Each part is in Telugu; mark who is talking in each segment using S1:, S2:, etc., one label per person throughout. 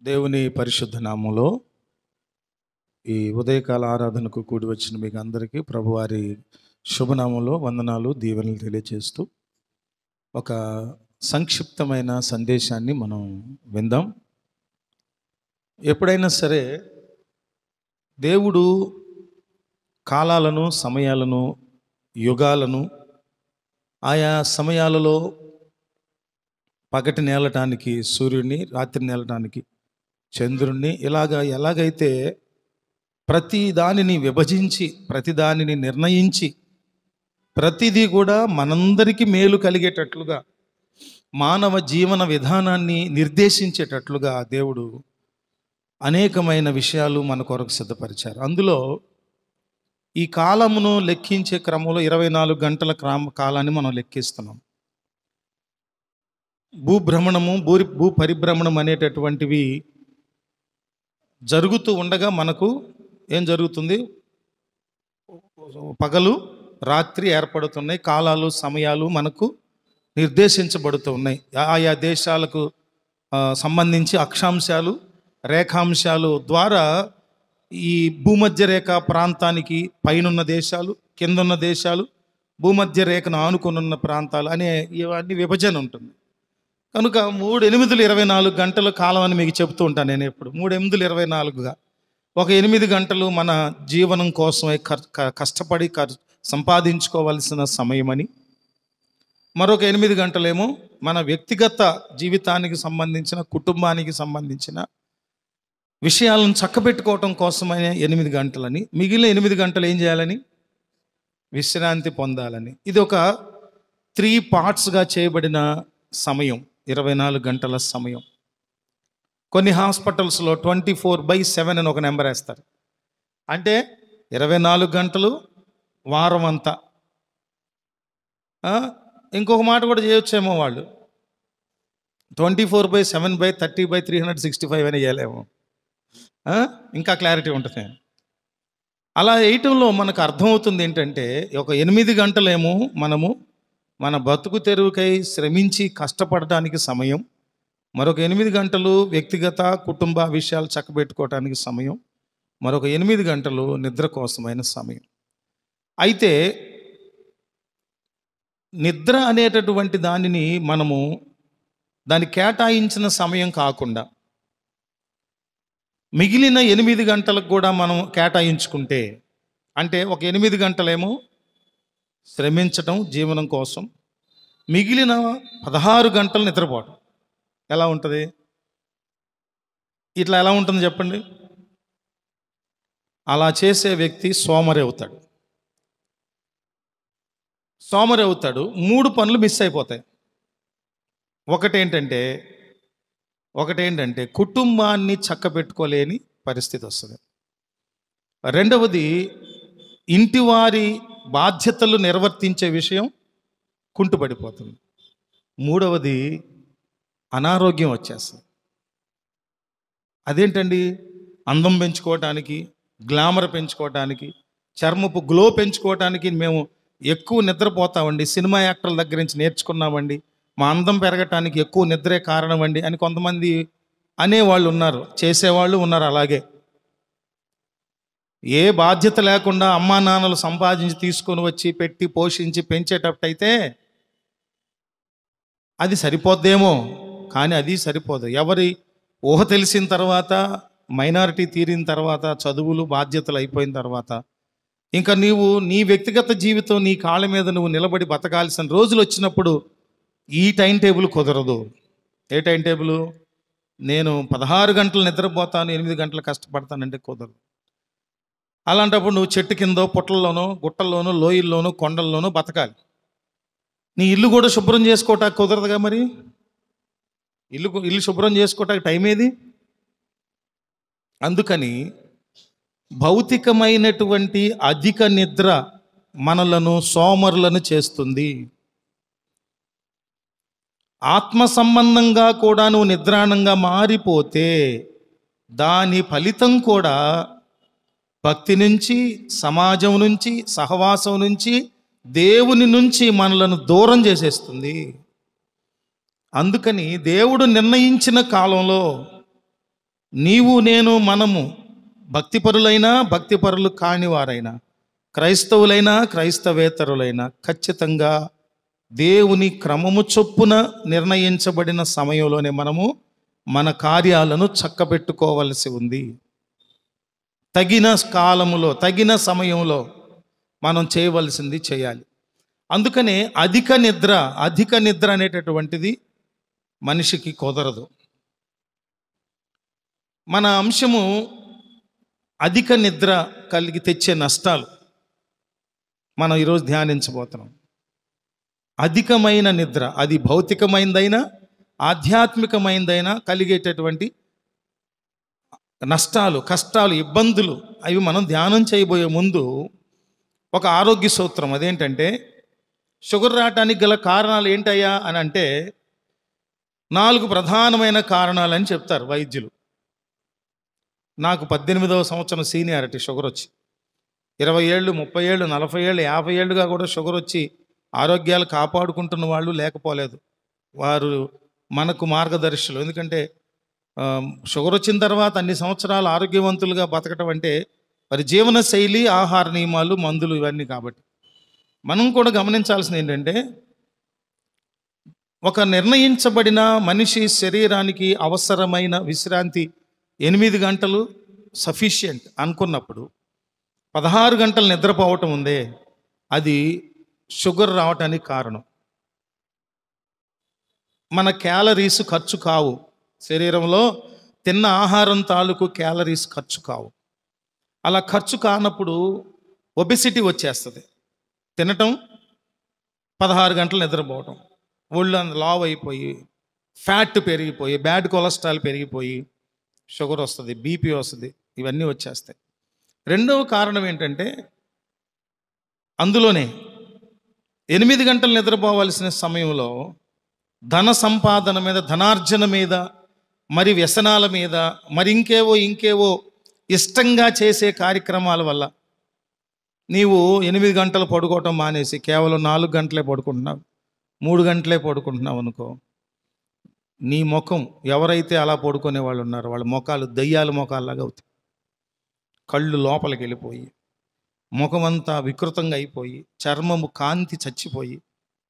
S1: దేవుని పరిశుద్ధ నామములో ఈ ఉదయకాల ఆరాధనకు కూడి వచ్చిన మీకు అందరికీ ప్రభువారి శుభనామంలో వందనాలు దీవెనలు తెలియజేస్తూ ఒక సంక్షిప్తమైన సందేశాన్ని మనం విందాం. ఎప్పుడైనా సరే దేవుడు కాలాలను, సమయాలను, యుగాలను ఆయా సమయాలలో పగటి నేలటానికి సూర్యుడిని, రాత్రి నేలటానికి చంద్రుణ్ణి ఎలాగైతే ప్రతి దానిని విభజించి, ప్రతి దానిని నిర్ణయించి, ప్రతిదీ కూడా మనందరికీ మేలు కలిగేటట్లుగా మానవ జీవన విధానాన్ని నిర్దేశించేటట్లుగా దేవుడు అనేకమైన విషయాలు మన కొరకు సిద్ధపరిచారు. అందులో ఈ కాలమును లెక్కించే క్రమంలో 24 గంటల కాలాన్ని మనం లెక్కిస్తున్నాం. భూభ్రమణము, భూ పరిభ్రమణం అనేటటువంటివి జరుగుతూ ఉండగా మనకు ఏం జరుగుతుంది? పగలు రాత్రి ఏర్పడుతున్నాయి. కాలాలు, సమయాలు మనకు నిర్దేశించబడుతూ ఉన్నాయి. ఆయా దేశాలకు సంబంధించి అక్షాంశాలు, రేఖాంశాలు ద్వారా ఈ భూమధ్య రేఖ ప్రాంతానికి పైనున్న దేశాలు, కిందున్న దేశాలు, భూమధ్య రేఖను ఆనుకునున్న ప్రాంతాలు అనే ఇవన్నీ విభజన ఉంటుంది. కనుక 3/8 గంటల కాలం అని మీకు చెప్తూ ఉంటాను నేను ఎప్పుడు. 3/8 ఒక 8 గంటలు మన జీవనం కోసమై కష్టపడి సంపాదించుకోవాల్సిన సమయమని, మరొక 8 గంటలేమో మన వ్యక్తిగత జీవితానికి సంబంధించిన, కుటుంబానికి సంబంధించిన విషయాలను చక్కబెట్టుకోవటం కోసమైన 8 గంటలని, మిగిలిన 8 గంటలు ఏం చేయాలని? విశ్రాంతి పొందాలని. ఇది ఒక 3 పార్ట్స్గా చేయబడిన సమయం, 24 గంటల సమయం. కొన్ని హాస్పిటల్స్లో 24/7 అని ఒక నెంబర్ వేస్తారు. అంటే 24 గంటలు, వారం అంతా. ఇంకొక మాట కూడా చేయొచ్చేమో వాళ్ళు, 24/7/30/365 అని వేయలేమో. ఇంకా క్లారిటీ ఉంటుంది. అలా వేయటంలో మనకు అర్థమవుతుంది ఏంటంటే, ఒక 8 గంటలేమో మనము మన బతుకు తెరువుకై శ్రమించి కష్టపడటానికి సమయం, మరొక 8 గంటలు వ్యక్తిగత కుటుంబ విషయాలు చక్కబెట్టుకోవటానికి సమయం, మరొక 8 గంటలు నిద్ర కోసమైన సమయం. అయితే నిద్ర అనేటటువంటి దానిని మనము దాన్ని కేటాయించిన సమయం కాకుండా మిగిలిన 8 గంటలకు కూడా మనం కేటాయించుకుంటే, అంటే ఒక 8 గంటలేమో శ్రమించటం జీవనం కోసం, మిగిలిన 16 గంటలు నిద్రపోవటం. ఎలా ఉంటుంది? ఇట్లా ఎలా ఉంటుంది చెప్పండి? అలా చేసే వ్యక్తి సోమరి అవుతాడు. 3 పనులు మిస్ అయిపోతాయి. ఒకటేంటంటే కుటుంబాన్ని చక్కబెట్టుకోలేని పరిస్థితి వస్తుంది. రెండవది, ఇంటివారి బాధ్యతలు నిర్వర్తించే విషయం కుంటుపడిపోతుంది. మూడవది, అనారోగ్యం వచ్చేస్తుంది. అదేంటండి? అందం పెంచుకోవటానికి, గ్లామర్ పెంచుకోవటానికి, చర్మపు గ్లో పెంచుకోవటానికి మేము ఎక్కువ నిద్రపోతామండి, సినిమా యాక్టర్ల దగ్గర నుంచి నేర్చుకున్నామండి, మా అందం పెరగటానికి ఎక్కువ నిద్రే కారణం అండి అని కొంతమంది అనేవాళ్ళు ఉన్నారు, చేసేవాళ్ళు ఉన్నారు. అలాగే ఏ బాధ్యత లేకుండా అమ్మా నాన్నలు సంపాదించి తీసుకొని వచ్చి పెట్టి పోషించి పెంచేటట్టయితే అది సరిపోద్దేమో, కానీ అది సరిపోదు. ఎవరి ఊహ తెలిసిన తర్వాత, మైనారిటీ తీరిన తర్వాత, చదువులు బాధ్యతలు అయిపోయిన తర్వాత, ఇంకా నీవు నీ వ్యక్తిగత జీవితం, నీ కాళ్ళ మీద నువ్వు నిలబడి బతకాల్సిన రోజులు వచ్చినప్పుడు ఈ టైం టేబుల్ కుదరదు. ఏ టైం టేబుల్? నేను 16 గంటలు నిద్రపోతాను, 8 గంటలు కష్టపడతానంటే కుదరదు. అలాంటప్పుడు నువ్వు చెట్టు కిందో, పుట్టల్లోనో, గుట్టల్లోనో, లోయల్లోనో, కొండల్లోనో బతకాలి. నీ ఇల్లు కూడా శుభ్రం చేసుకోవటానికి కుదరదుగా. మరి ఇల్లు శుభ్రం చేసుకోవటానికి టైం ఏది? అందుకని భౌతికమైనటువంటి అధిక నిద్ర మనలను సోమరులను చేస్తుంది. ఆత్మ సంబంధంగా కూడా నువ్వు నిద్రాణంగా మారిపోతే దాని ఫలితం కూడా భక్తి నుంచి, సమాజం నుంచి, సహవాసం నుంచి, దేవుని నుంచి మనలను దూరం చేసేస్తుంది. అందుకని దేవుడు నిర్ణయించిన కాలంలో నీవు నేను మనము భక్తిపరులైనా భక్తిపరులు కాని వారైనా, క్రైస్తవులైనా క్రైస్తవేతరులైనా ఖచ్చితంగా దేవుని క్రమము చొప్పున నిర్ణయించబడిన సమయంలోనే మనము మన కార్యాలను చక్కబెట్టుకోవలసి ఉంది. తగిన కాలములో తగిన సమయంలో మనం చేయవలసింది చేయాలి. అందుకనే అధిక నిద్ర అనేటటువంటిది మనిషికి కుదరదు. మన అంశము అధిక నిద్ర కలిగి తెచ్చే నష్టాలు మనం ఈరోజు ధ్యానించబోతున్నాం. అధికమైన నిద్ర, అది భౌతికమైనదైనా ఆధ్యాత్మికమైనదైనా కలిగేటటువంటి నష్టాలు, కష్టాలు, ఇబ్బందులు, అవి మనం ధ్యానం చేయబోయే ముందు ఒక ఆరోగ్య సూత్రం. అదేంటంటే, షుగర్ రావటానికి గల కారణాలు ఏంటయ్యా అని అంటే 4 ప్రధానమైన కారణాలు అని చెప్తారు వైద్యులు. నాకు 18వ సంవత్సరం సీనియారిటీ షుగర్ వచ్చి 20 ఏళ్ళు, 30 ఏళ్ళు, 40 ఏళ్ళు, 50 ఏళ్ళుగా కూడా షుగర్ వచ్చి ఆరోగ్యాలు కాపాడుకుంటున్న వాళ్ళు లేకపోలేదు. వారు మనకు మార్గదర్శులు. ఎందుకంటే షుగర్ వచ్చిన తర్వాత అన్ని సంవత్సరాలు ఆరోగ్యవంతులుగా బతకటం అంటే మరి జీవన శైలి, ఆహార నియమాలు, మందులు ఇవన్నీ. కాబట్టి మనం కూడా గమనించాల్సింది ఏంటంటే, ఒక నిర్ణయించబడిన మనిషి శరీరానికి అవసరమైన విశ్రాంతి 8 గంటలు సఫిషియంట్ అనుకున్నప్పుడు 16 గంటలు నిద్రపోవటం ఉందే, అది షుగర్ రావటానికి కారణం. మన క్యాలరీస్ ఖర్చు కావు, శరీరంలో తిన్న ఆహారం తాలూకు క్యాలరీస్ ఖర్చు కావు. అలా ఖర్చు కానప్పుడు ఒబెసిటీ వచ్చేస్తుంది. తినటం, 16 గంటలు నిద్రపోవటం, ఒళ్ళు లావ్ అయిపోయి, ఫ్యాట్ పెరిగిపోయి, బ్యాడ్ కొలెస్ట్రాల్ పెరిగిపోయి షుగర్ వస్తుంది, బీపీ వస్తుంది, ఇవన్నీ వచ్చేస్తాయి. రెండవ కారణం ఏంటంటే, అందులోనే 8 గంటలు నిద్రపోవాల్సిన సమయంలో ధన సంపాదన మీద, ధనార్జన మీద, మరి వ్యసనాల మీద, మరి ఇంకేవో ఇష్టంగా చేసే కార్యక్రమాల వల్ల నీవు 8 గంటలు పడుకోవటం మానేసి కేవలం 4 గంటలే పడుకుంటున్నావు, 3 గంటలే పడుకుంటున్నావు అనుకో, నీ ముఖం, ఎవరైతే అలా పడుకునే వాళ్ళు ఉన్నారో వాళ్ళ ముఖాలు దయ్యాల ముఖాల్లాగా అవుతాయి. కళ్ళు లోపలికి వెళ్ళిపోయి, ముఖం అంతా వికృతంగా అయిపోయి, చర్మము కాంతి చచ్చిపోయి,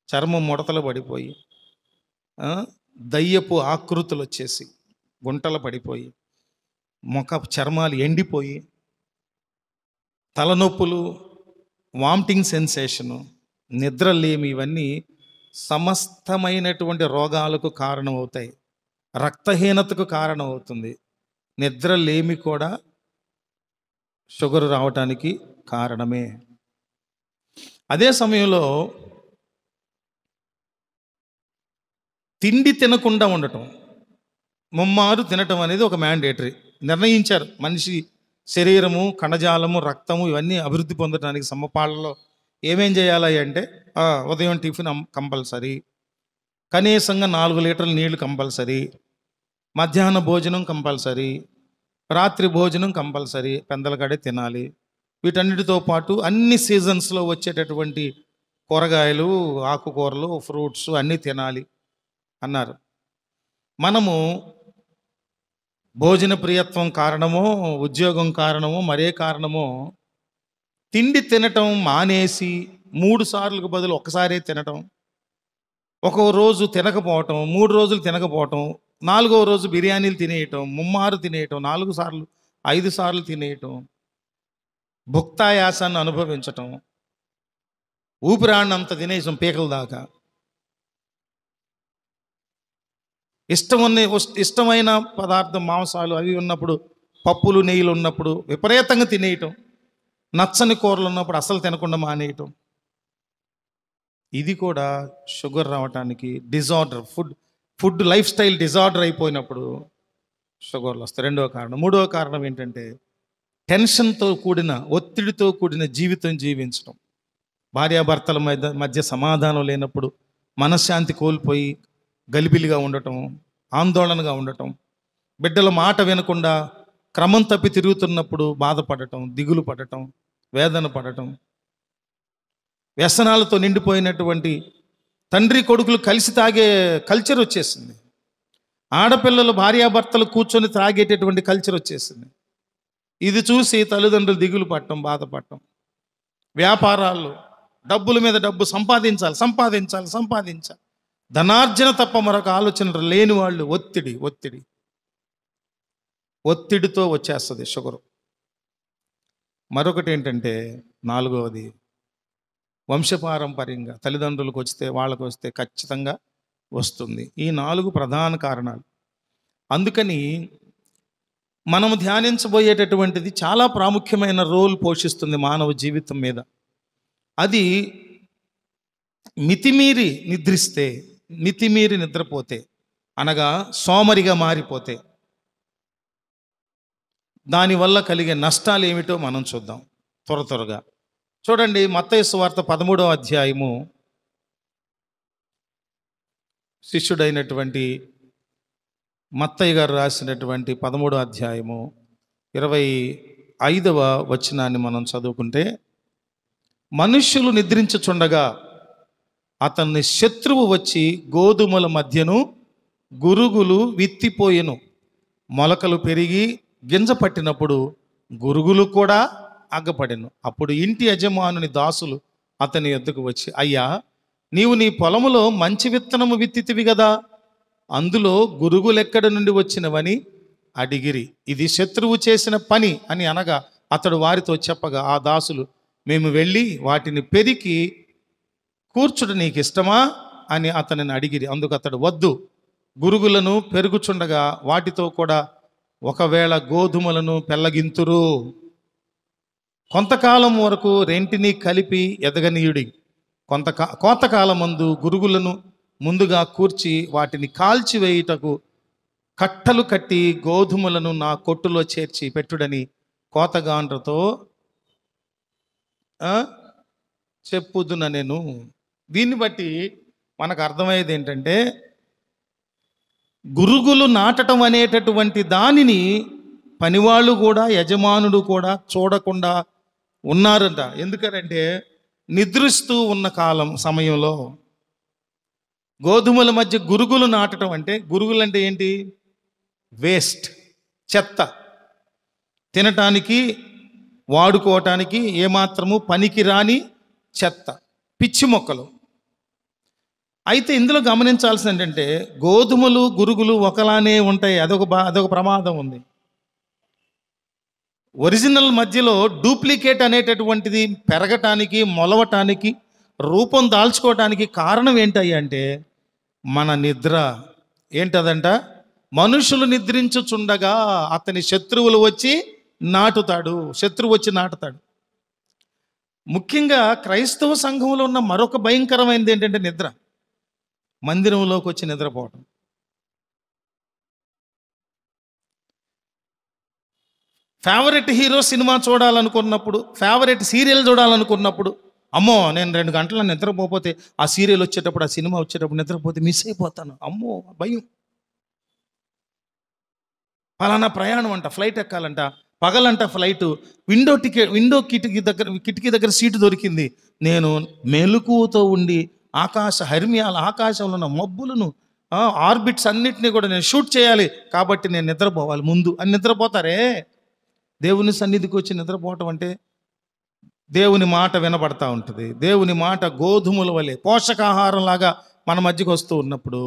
S1: చర్మం ముడతలు పడిపోయి, దయ్యపు ఆకృతులు వచ్చేసి గుంటలు పడిపోయి, ముఖ చర్మాలు ఎండిపోయి, తలనొప్పులు, వామిటింగ్ సెన్సేషను, నిద్రలేమి, ఇవన్నీ సమస్తమైనటువంటి రోగాలకు కారణమవుతాయి. రక్తహీనతకు కారణమవుతుంది. నిద్రలేమి కూడా షుగర్ రావటానికి కారణమే. అదే సమయంలో తిండి తినకుండా ఉండటం, ముమ్మారు తినటం అనేది ఒక మ్యాండేటరీ. నిర్ణయించారు, మనిషి శరీరము, కణజాలము, రక్తము ఇవన్నీ అభివృద్ధి పొందడానికి సమపాళ్ళలో ఏమేం చేయాలి అంటే, ఉదయం టిఫిన్ కంపల్సరీ, కనీసంగా 4 లీటర్ల నీళ్లు కంపల్సరీ, మధ్యాహ్న భోజనం కంపల్సరీ, రాత్రి భోజనం కంపల్సరీ, పెందలకాడే తినాలి. వీటన్నిటితో పాటు అన్ని సీజన్స్లో వచ్చేటటువంటి కూరగాయలు, ఆకుకూరలు, ఫ్రూట్స్ అన్నీ తినాలి అన్నారు. మనము భోజన ప్రియత్వం కారణమో, ఉద్యోగం కారణమో, మరే కారణమో తిండి తినటం మానేసి 3 సార్లకు బదులు ఒకసారే తినటం, ఒక్కో రోజు తినకపోవటం, 3 రోజులు తినకపోవటం, 4వ రోజు బిర్యానీలు తినేయటం, ముమ్మారు తినేయటం, 4 సార్లు 5 సార్లు తినేయటం, భుక్తాయాసాన్ని అనుభవించటం, ఊపిరాడినంత తినేసాం పీకల దాకా, ఇష్టమైన పదార్థం మాంసాలు అవి ఉన్నప్పుడు, పప్పులు నెయ్యిలు ఉన్నప్పుడు విపరీతంగా తినేయటం, నచ్చని కూరలు ఉన్నప్పుడు అసలు తినకుండా మానేయటం, ఇది కూడా షుగర్ రావటానికి disorder, food life style disorder అయిపోయినప్పుడు షుగర్లు వస్తాయి. రెండవ కారణం. మూడవ కారణం ఏంటంటే, టెన్షన్తో కూడిన, ఒత్తిడితో కూడిన జీవితం జీవించడం. భార్యాభర్తల మధ్య సమాధానం లేనప్పుడు మనశ్శాంతి కోల్పోయి గలిబిలిగా ఉండటం, ఆందోళనగా ఉండటం, బిడ్డల మాట వినకుండా క్రమం తప్పి తిరుగుతున్నప్పుడు బాధపడటం, దిగులు పడటం, వేదన పడటం, వ్యసనాలతో నిండిపోయినటువంటి తండ్రి కొడుకులు కలిసి తాగే కల్చర్ వచ్చేసింది. ఆడపిల్లలు భార్యాభర్తలు కూర్చొని త్రాగేటటువంటి కల్చర్ వచ్చేసింది. ఇది చూసి తల్లిదండ్రులు దిగులు పడటం, బాధపడటం. వ్యాపారాల్లో డబ్బుల మీద డబ్బు సంపాదించాలి, సంపాదించాలి, సంపాదించాలి. ధనార్జన తప్ప మరొక ఆలోచన లేని వాళ్ళు ఒత్తిడితో వచ్చేస్తుంది షుగరు. మరొకటి ఏంటంటే, నాలుగవది వంశపారంపర్యంగా తల్లిదండ్రులకు వస్తే, వాళ్ళకు వస్తే ఖచ్చితంగా వస్తుంది. ఈ 4 ప్రధాన కారణాలు. అందుకని మనము ధ్యానించబోయేటటువంటిది చాలా ప్రాముఖ్యమైన రోల్ పోషిస్తుంది మానవ జీవితం మీద. అది మితిమీరి నిద్రిస్తే, మితిమీరి నిద్రపోతే, అనగా సోమరిగా మారిపోతే దానివల్ల కలిగే నష్టాలు ఏమిటో మనం చూద్దాం త్వరగా. చూడండి, మత్తయి సువార్త 13వ అధ్యాయము, శిష్యుడైనటువంటి మత్తయి గారు రాసినటువంటి 13వ అధ్యాయము 25వ వచనాన్ని మనం చదువుకుంటే, మనుష్యులు నిద్రించుచుండగా అతన్ని శత్రువు వచ్చి గోధుమల మధ్యను గురుగులు విత్తిపోయెను. మొలకలు పెరిగి గింజ పట్టినప్పుడు గురుగులు కూడా అగ్గపడెను. అప్పుడు ఇంటి యజమానుని దాసులు అతని యొద్దకు వచ్చి, అయ్యా, నీవు నీ పొలములో మంచి విత్తనము విత్తితివి కదా, అందులో గురుగులెక్కడి నుండి వచ్చినవని అడిగిరి. ఇది శత్రువు చేసిన పని అని అనగా అతడు వారితో చెప్పగా, ఆ దాసులు, మేము వెళ్ళి వాటిని పెరికి కూర్చుట నీకు ఇష్టమా అని అతనిని అడిగిరి. అందుకు అతడు, వద్దు, గురుగులను పెరుగుచుండగా వాటితో కూడా ఒకవేళ గోధుమలను పెళ్ళగింతురు. కొంతకాలం వరకు రెంటిని కలిపి ఎదగనీయుడి. కోతకాలం మందు గురుగులను ముందుగా కూర్చి వాటిని కాల్చివేయుటకు కట్టలు కట్టి గోధుమలను నా కొట్టులో చేర్చి పెట్టుడని కోతగాండ్రతో చెప్పుదున నేను. దీన్ని బట్టి మనకు అర్థమయ్యేది ఏంటంటే, గురుగులు నాటడం అనేటటువంటి దానిని పనివాళ్ళు కూడా, యజమానుడు కూడా చూడకుండా ఉన్నారంట. ఎందుకంటే నిద్రిస్తూ ఉన్న సమయంలో గోధుమల మధ్య గురుగులు నాటడం అంటే, గురుగులు అంటే ఏంటి? వేస్ట్, చెత్త, తినటానికి వాడుకోవటానికి ఏమాత్రము పనికి రాని చెత్త, పిచ్చి మొక్కలు. అయితే ఇందులో గమనించాల్సింది ఏంటంటే, గోధుమలు గురుగులు ఒకలానే ఉంటాయి. అదొక ప్రమాదం ఉంది. ఒరిజినల్ మధ్యలో డూప్లికేట్ అనేటటువంటిది పెరగటానికి, మొలవటానికి, రూపం దాల్చుకోవటానికి కారణం ఏంటయ్యా అంటే మన నిద్ర. ఏంటదంట? మనుషులు నిద్రించుచుండగా అతని శత్రువులు వచ్చి నాటుతాడు. శత్రువు వచ్చి నాటుతాడు. ముఖ్యంగా క్రైస్తవ సంఘంలో ఉన్న మరొక భయంకరమైనది ఏంటంటే నిద్ర. మందిరంలోకి వచ్చి నిద్రపోవటం. ఫేవరెట్ హీరో సినిమా చూడాలనుకున్నప్పుడు, ఫేవరెట్ సీరియల్ చూడాలనుకున్నప్పుడు, అమ్మో, నేను 2 గంటల నిద్రపోతే, ఆ సీరియల్ వచ్చేటప్పుడు, ఆ సినిమా వచ్చేటప్పుడు నిద్రపోతే మిస్ అయిపోతాను, అమ్మో భయం. పలానా ప్రయాణం అంట, ఫ్లైట్ ఎక్కాలంట, పగలంట ఫ్లైట్, కిటికీ దగ్గర సీటు దొరికింది. నేను మెలకువతో ఉండి ఆకాశంలో ఉన్న మబ్బులను, ఆర్బిట్స్ అన్నిటినీ కూడా నేను షూట్ చేయాలి, కాబట్టి నేను నిద్రపోవాలి ముందు అని నిద్రపోతారే. దేవుని సన్నిధికి వచ్చి నిద్రపోవటం అంటే దేవుని మాట వినబడతా ఉంటుంది. దేవుని మాట గోధుమల వలె పోషకాహారం లాగా మన మధ్యకు వస్తూ ఉన్నప్పుడు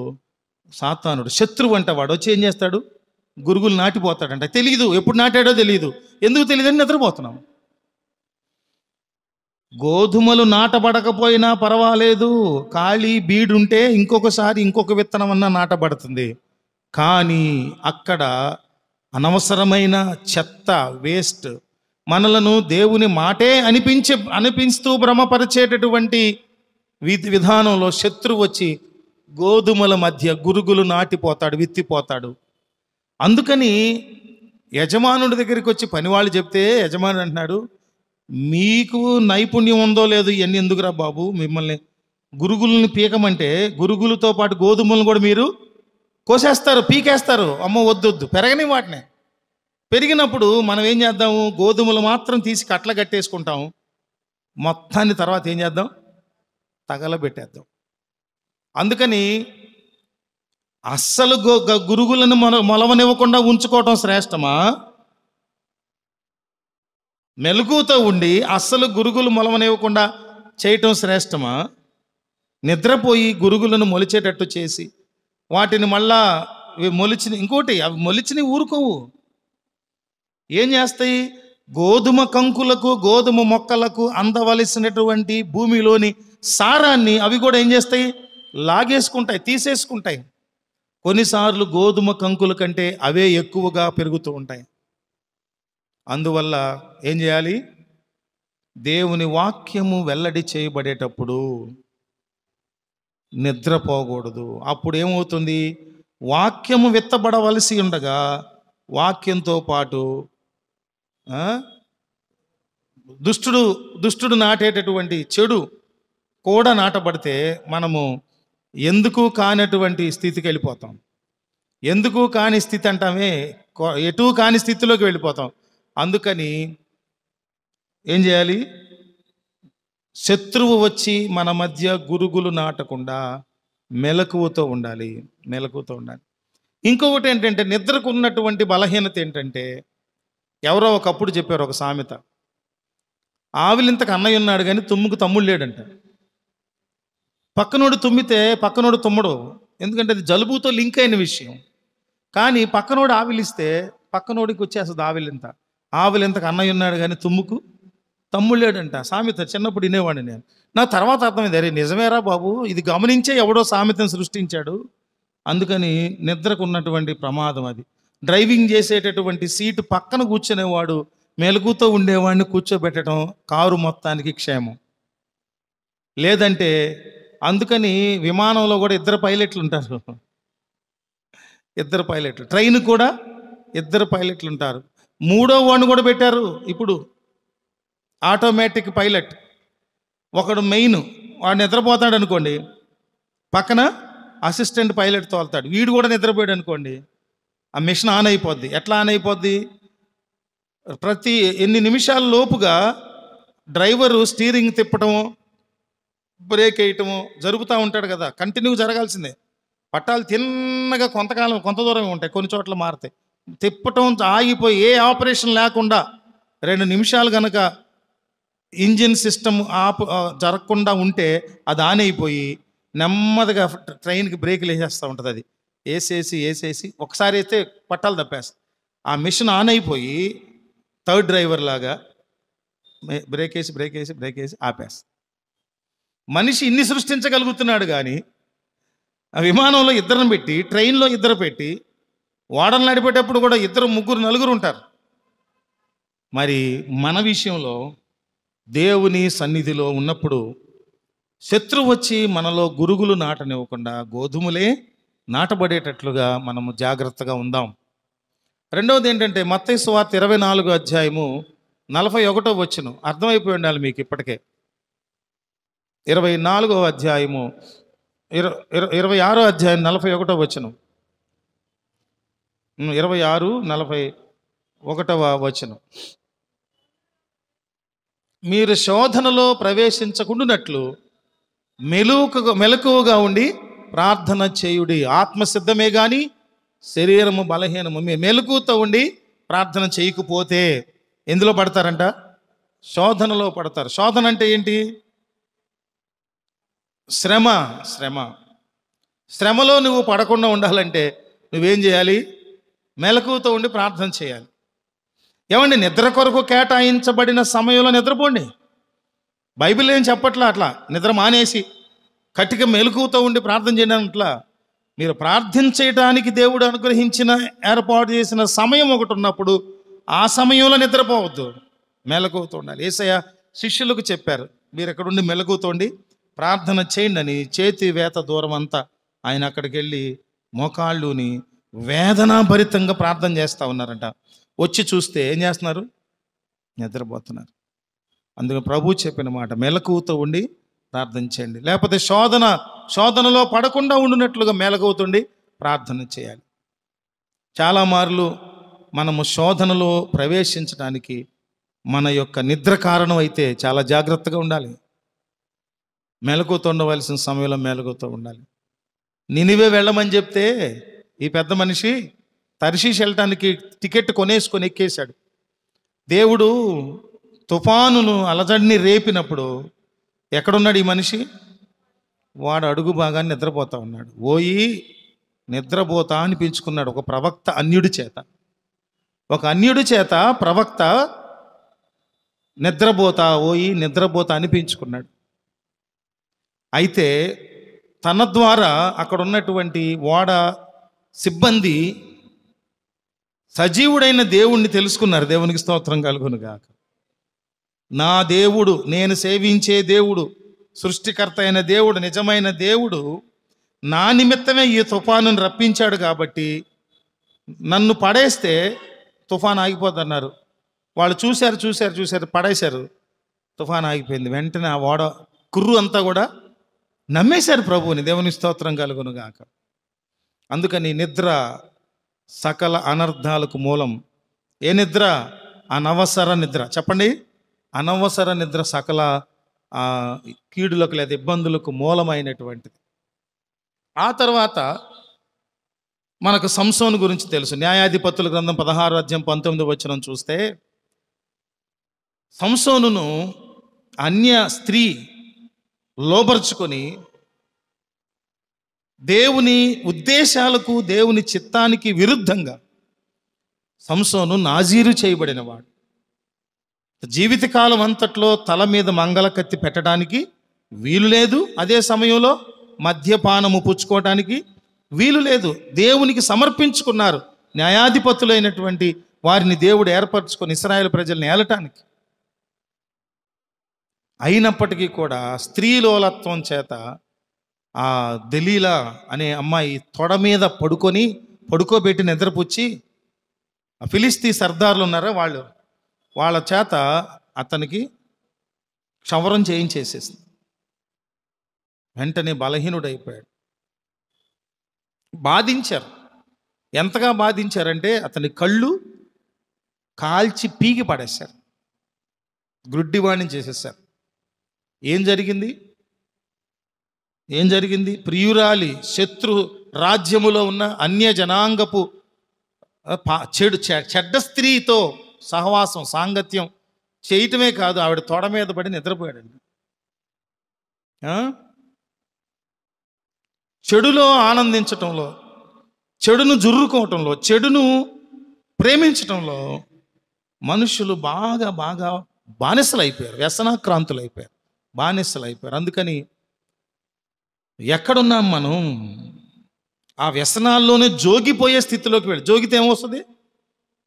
S1: సాతానుడు, శత్రువు అంట, వాడు వచ్చి ఏం చేస్తాడు? గురుగులు నాటిపోతాడంట. తెలియదు, ఎప్పుడు నాటాడో తెలియదు. ఎందుకు తెలియదని నిద్రపోతున్నాం. గోధుమలు నాటబడకపోయినా పర్వాలేదు, ఖాళీ బీడుంటే ఇంకొకసారి ఇంకొక విత్తనం అన్నా నాటబడుతుంది. కానీ అక్కడ అనవసరమైన చెత్త, వేస్ట్, మనలను దేవుని మాటే అనిపిస్తూ భ్రమపరిచేటటువంటి విధానంలో శత్రువు వచ్చి గోధుమల మధ్య గురుగులు నాటిపోతాడు, విత్తిపోతాడు. అందుకని యజమానుడి దగ్గరికి వచ్చి పనివాళ్ళు చెప్తే యజమానుడు అంటున్నాడు, మీకు నైపుణ్యం ఉందో లేదో ఇవన్నీ ఎందుకురా బాబు, మిమ్మల్ని గురుగులను పీకమంటే గురుగులతో పాటు గోధుమలను కూడా మీరు కోసేస్తారు, పీకేస్తారు. అమ్మో వద్దు, పెరగని వాటిని. పెరిగినప్పుడు మనం ఏం చేద్దాము? గోధుమలు మాత్రం తీసి కట్ల కట్టేసుకుంటాం, మొత్తాన్ని తర్వాత ఏం చేద్దాం? తగలబెట్టేద్దాం. అందుకని అస్సలు గురుగులను మొలవనివ్వకుండా ఉంచుకోవటం శ్రేష్టమా? మెలకువతో ఉండి అస్సలు గురుగులు మొలవనివ్వకుండా చేయటం శ్రేష్టమా? నిద్రపోయి గురుగులను మొలిచేటట్టు చేసి వాటిని మళ్ళా మొలిచిన ఇంకోటి అవి మొలిచినవి ఊరుకోవు. ఏం చేస్తాయి? గోధుమ కంకులకు గోధుమ మొక్కలకు అందవలసినటువంటి భూమిలోని సారాన్ని అవి కూడా ఏం చేస్తాయి? లాగేసుకుంటాయి, తీసేసుకుంటాయి. కొన్నిసార్లు గోధుమ కంకుల కంటే అవే ఎక్కువగా పెరుగుతూ ఉంటాయి. అందువల్ల ఏం చేయాలి? దేవుని వాక్యము వెల్లడి చేయబడేటప్పుడు నిద్రపోకూడదు. అప్పుడు ఏమవుతుంది? వాక్యము విత్తబడవలసి ఉండగా వాక్యంతో పాటు దుష్టుడు నాటేటటువంటి చెడు కూడా నాటబడితే మనము ఎందుకు కానటువంటి స్థితికి వెళ్ళిపోతాం. ఎందుకు కాని స్థితి అంటామే, ఎటు కాని స్థితిలోకి వెళ్ళిపోతాం. అందుకని ఏం చేయాలి? శత్రువు వచ్చి మన మధ్య గురుగులు నాటకుండా మెలకువతో ఉండాలి. ఇంకొకటి ఏంటంటే, నిద్రకు ఉన్నటువంటి బలహీనత ఏంటంటే, ఎవరో ఒకప్పుడు చెప్పారు ఒక సామెత, ఆవిలింతకు అన్నయ్య ఉన్నాడు కానీ తుమ్ముకు తమ్ముడు లేడంట. పక్కనోడు తుమ్మితే పక్కనోడు తుమ్మడు, ఎందుకంటే అది జలుబుతో లింక్ అయిన విషయం. కానీ పక్కనోడు ఆవిలిస్తే పక్కనోడికి వచ్చేస్తుంది ఆవిలింత. ఆవిలింతకు అన్నయ్య ఉన్నాడు కానీ తుమ్ముకు తమ్ముడు లేడంట. సామెత చిన్నప్పుడు వినేవాడిని నేను. నా తర్వాత అర్థమైంది, అరే నిజమేరా బాబు, ఇది గమనించే ఎవడో సామెతను సృష్టించాడు. అందుకని నిద్రకు ఉన్నటువంటి ప్రమాదం అది. డ్రైవింగ్ చేసేటటువంటి సీటు పక్కన కూర్చునేవాడు మెలకుతో ఉండేవాడిని కూర్చోబెట్టడం కారు మొత్తానికి క్షేమం. లేదంటే అందుకని విమానంలో కూడా ఇద్దరు పైలట్లు ఉంటారు. ట్రైన్ కూడా ఇద్దరు పైలట్లు ఉంటారు. మూడో వాడిని కూడా పెట్టారు ఇప్పుడు, ఆటోమేటిక్ పైలట్. ఒకడు మెయిన్, వాడు నిద్రపోతాడు అనుకోండి, పక్కన అసిస్టెంట్ పైలట్ తోలుతాడు. వీడు కూడా నిద్రపోయాడు అనుకోండి, ఆ మిషన్ ఆన్ అయిపోద్ది. ఎట్లా ఆన్ అయిపోద్ది? ప్రతి ఎన్ని నిమిషాల లోపుగా డ్రైవరు స్టీరింగ్ తిప్పటము, బ్రేక్ వేయటము జరుగుతూ ఉంటాడు కదా, కంటిన్యూ జరగాల్సిందే. పట్టాలు తిన్నగా కొంత దూరం ఉంటాయి, కొన్ని చోట్ల మారుతాయి. తిప్పటం ఆగిపోయి ఏ ఆపరేషన్ లేకుండా 2 నిమిషాలు కనుక ఇంజిన్ సిస్టమ్ జరగకుండా ఉంటే అది ఆన్ అయిపోయి నెమ్మదిగా ట్రైన్కి బ్రేకులు వేసేస్తూ ఉంటుంది. అది వేసేసి ఒకసారి అయితే పట్టాలు తప్పేస్తాయి. ఆ మిషన్ ఆన్ అయిపోయి థర్డ్ డ్రైవర్ లాగా బ్రేక్ వేసి ఆపేస్తాయి. మనిషి ఇన్ని సృష్టించగలుగుతున్నాడు కానీ ఆ విమానంలో ఇద్దరిని పెట్టి, ట్రైన్లో ఇద్దరు పెట్టి, ఓడలు నడిపేటప్పుడు కూడా 2, 3, 4 ఉంటారు. మరి మన విషయంలో దేవుని సన్నిధిలో ఉన్నప్పుడు శత్రువు వచ్చి మనలో గురుగులు నాటనివ్వకుండా గోధుమలే నాటబడేటట్లుగా మనము జాగ్రత్తగా ఉందాం. రెండవది ఏంటంటే, మత్తయి సువార్త 24వ అధ్యాయము 41వ వచనం అర్థమైపోయి ఉండాలి మీకు ఇప్పటికే. 24వ అధ్యాయము 26వ అధ్యాయం 41వ వచనం, 26:41వ వచనం. మీరు శోధనలో ప్రవేశించకుండానట్లు మెలకువగా ఉండి ప్రార్థన చేయుడి. ఆత్మసిద్ధమే కానీ శరీరము బలహీనము. మీరు మెలకువతో ఉండి ప్రార్థన చేయకపోతే ఎందులో పడతారంట? శోధనలో పడతారు. శోధన అంటే ఏంటి? శ్రమలో నువ్వు పడకుండా ఉండాలంటే నువ్వేం చేయాలి? మెలకువతో ఉండి ప్రార్థన చేయాలి. ఏమండి, నిద్ర కొరకు కేటాయించబడిన సమయంలో నిద్రపోండి. బైబిల్ ఏం చెప్పట్లా అట్లా నిద్ర మానేసి కటిక మెలకువతో ఉండి ప్రార్థన చేయడం. అట్లా మీరు ప్రార్థించడానికి దేవుడు అనుగ్రహించిన ఏర్పాటు చేసిన సమయం ఒకటి ఉన్నప్పుడు ఆ సమయంలో నిద్రపోవద్దు, మెలకువతో ఉండాలి. యేసయ్య శిష్యులకు చెప్పారు, మీరు ఎక్కడుండి మెలకువతో ఉండి ప్రార్థన చేయండి అని. చేతి వేత దూరం అంతా ఆయన అక్కడికి వెళ్ళి మోకాళ్ళుని వేదనాభరితంగా ప్రార్థన చేస్తూ ఉన్నారంట. వచ్చి చూస్తే ఏం చేస్తున్నారు? నిద్రపోతున్నారు. అందుకే ప్రభు చెప్పిన మాట, మెలకువతో ఉండి ప్రార్థన చేయండి. లేకపోతే శోధనలో పడకుండా ఉండినట్లుగా మెలకువతుండి ప్రార్థన చేయాలి. చాలా మార్లు మనము శోధనలో ప్రవేశించడానికి మన యొక్క నిద్ర కారణం అయితే చాలా జాగ్రత్తగా ఉండాలి. మెలకువతో ఉండవలసిన సమయంలో మెలకువతో ఉండాలి. నినివే వెళ్ళమని చెప్తే ఈ పెద్ద మనిషి తర్షీష్ వెళ్ళటానికి టికెట్ కొనేసుకొని ఎక్కేశాడు. దేవుడు తుఫానును అలజడిని రేపినప్పుడు ఎక్కడున్నాడు ఈ మనిషి? వాడు అడుగు బాగా నిద్రపోతా ఉన్నాడు. ఓయి నిద్రపోతా అని పిలుచుకున్నాడు ఒక ప్రవక్త అన్యుడి చేత. ఒక అన్యుడి చేత ప్రవక్త నిద్రపోతా, ఓయి నిద్రపోతా అని పిలుచుకున్నాడు. అయితే తన ద్వారా అక్కడ ఉన్నటువంటి ఓడ సిబ్బంది సజీవుడైన దేవుణ్ణి తెలుసుకున్నారు. దేవునికి స్తోత్రం కలుగును గాక. నా దేవుడు, నేను సేవించే దేవుడు, సృష్టికర్త అయిన దేవుడు, నిజమైన దేవుడు నా నిమిత్తమే ఈ తుఫానును రప్పించాడు కాబట్టి నన్ను పడేస్తే తుఫాను ఆగిపోద్దన్నారు. వాళ్ళు చూశారు, పడేశారు, తుఫాను ఆగిపోయింది. వెంటనే ఆ ఓడ కుర్రు అంతా కూడా నమ్మేశారు ప్రభువుని. దేవుని స్తోత్రం కలుగును గాక. అందుకని నిద్ర సకల అనర్థాలకు మూలం. ఏ నిద్ర? అనవసర నిద్ర. చెప్పండి, అనవసర నిద్ర సకల కీడులకు లేదా ఇబ్బందులకు మూలమైనటువంటిది. ఆ తర్వాత మనకు సంసోను గురించి తెలుసు. న్యాయాధిపతుల గ్రంథం 16వ అధ్యాయం 19వ వచనం చూస్తే సంసోనును అన్య స్త్రీ లోబర్చుకొని దేవుని ఉద్దేశాలకు, దేవుని చిత్తానికి విరుద్ధంగా సంసోను నాజీరు చేయబడినవాడు. జీవితకాలం అంతట్లో తల మీద మంగళకత్తి పెట్టడానికి వీలు లేదు. అదే సమయంలో మద్యపానము పుచ్చుకోవడానికి వీలు లేదు. దేవునికి సమర్పించుకున్నారు. న్యాయాధిపతులైనటువంటి వారిని దేవుడు ఏర్పరచుకొని ఇశ్రాయేలు ప్రజల్ని ఏలటానికి. అయినప్పటికీ కూడా స్త్రీలోలత్వం చేత ఆ దెలీలా అనే అమ్మాయి తొడ మీద పడుకోబెట్టి నిద్రపుచ్చి ఆ ఫిలిస్తీ సర్దార్లు ఉన్నారా వాళ్ళ చేత అతనికి క్షవరం చేయించేసేసింది. వెంటనే బలహీనుడైపోయాడు. బాధించారు. ఎంతగా బాధించారంటే అతని కళ్ళు కాల్చి పీకి పడేశారు, గ్రుడ్డివాణ్ణి చేసేసారు. ఏం జరిగింది? ప్రియురాలి శత్రు రాజ్యములో ఉన్న అన్య జనాంగపు చెడ్డ స్త్రీతో సహవాసం, సాంగత్యం చేయటమే కాదు, ఆవిడ తొడ మీద పడి నిద్రపోయాడండి. చెడులో ఆనందించటంలో, చెడును జుర్రుకోవటంలో, చెడును ప్రేమించటంలో మనుషులు బాగా బానిసలైపోయారు, వ్యసనాక్రాంతులైపోయారు, బానిసలైపోయారు. అందుకని ఎక్కడున్నాం మనం? ఆ వ్యసనాల్లోనే జోగిపోయే స్థితిలోకి వెళ్ళి, జోగితే ఏమొస్తుంది?